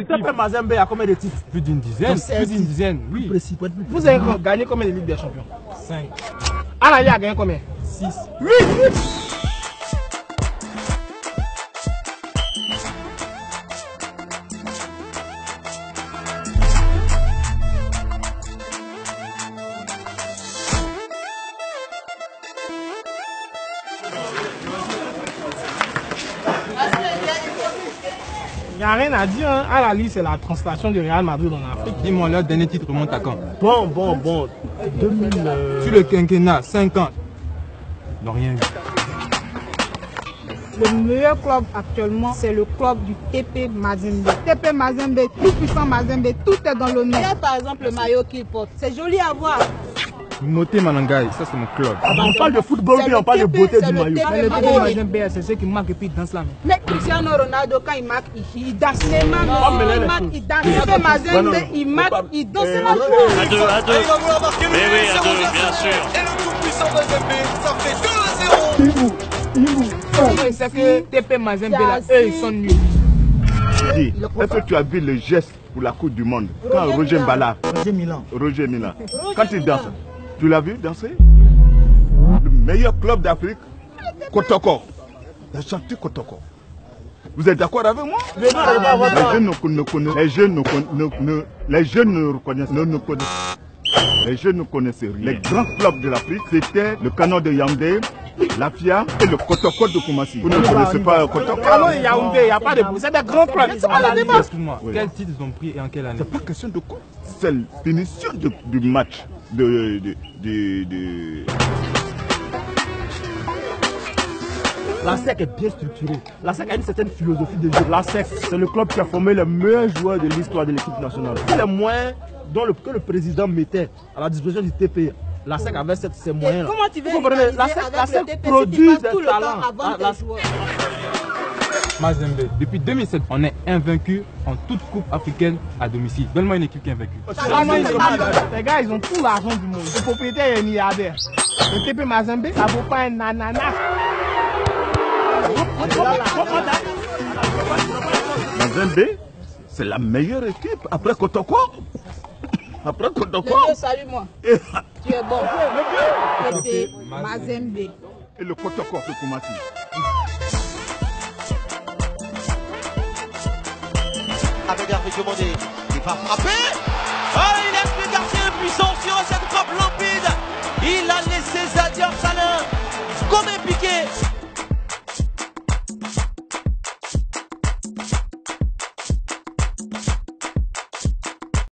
TP Mazembe a combien de titres? Plus d'une dizaine. Plus d'une dizaine, oui. Vous avez gagné combien de Ligue des Champions? 5. Alali a gagné combien? 6. 8. Il n'y a rien à dire, hein. Alali, c'est la translation du Real Madrid en Afrique. Dis-moi, leur dernier titre remonte à quand? Bon. 2000. Sur le quinquennat, 5 ans. Ils n'ont rien vu. Le meilleur club actuellement, c'est le club du TP Mazembe. TP Mazembe, tout puissant Mazembe, tout est dans le nom. Regarde par exemple le maillot qu'il porte. C'est joli à voir. Moté Manangaï, ça c'est mon club. On parle de football, mais on parle de beauté du maillot. Le TP Mazembe, c'est ceux qui marquent et puis ils dansent là. Mais Cristiano Ronaldo, quand il marque, il danse. Neymar, il marque, il danse. TP Mazembe, il marque, il danse. C'est la joie. À 2. Il va vouloir marquer le but. Oui, à 2, bien sûr. Et le tout puissant Mazembe, ça fait 2-0. C'est que TP Mazembe, là, eux, ils sont nuls. Est-ce que tu as vu le geste pour la Coupe du Monde quand Roger Mbala, Roger Mila, quand il danse, tu l'as vu danser? Le meilleur club d'Afrique, Kotoko. Il a chanté Kotoko. Vous êtes d'accord avec moi? Les jeunes ne reconnaissent Les jeunes ne connaissaient rien. Les grands clubs de l'Afrique, c'était le Canon de Yaoundé, la FIA et le Kotoko de Koumassi. Vous ne connaissez pas Kotoko? Canon et Yaoundé, il n'y a pas de bruit. C'est des grands clubs. Excuse-moi, quel titre ils ont pris et en quelle année? C'est pas question de quoi. C'est la finition du match. La SEC est bien structurée. La SEC a une certaine philosophie de jeu. La SEC, c'est le club qui a formé les meilleurs joueurs de l'histoire de l'équipe nationale. C'est les moyens que le président mettait à la disposition du TP. La SEC avait ces moyens. Comment tu veux la SEC produit des talents. Mazembe, depuis 2007, on est invaincu en toute coupe africaine à domicile. Donne-moi une équipe qui est invaincue. Les gars, ils ont tout l'argent du monde. Le propriétaire est milliardaire. Le TP Mazembe, ça vaut pas un ananas. Mazembe, c'est la meilleure équipe après Kotoko. Après Kotoko. Salut-moi. Tu es bon. TP Mazembe. Et le Kotoko de Koumassi. Avec Hervé Diomandé, il va frapper. Oh, il laisse le gardien impuissant sur cette frappe limpide. Il a laissé Zadia Salin comme un piqué.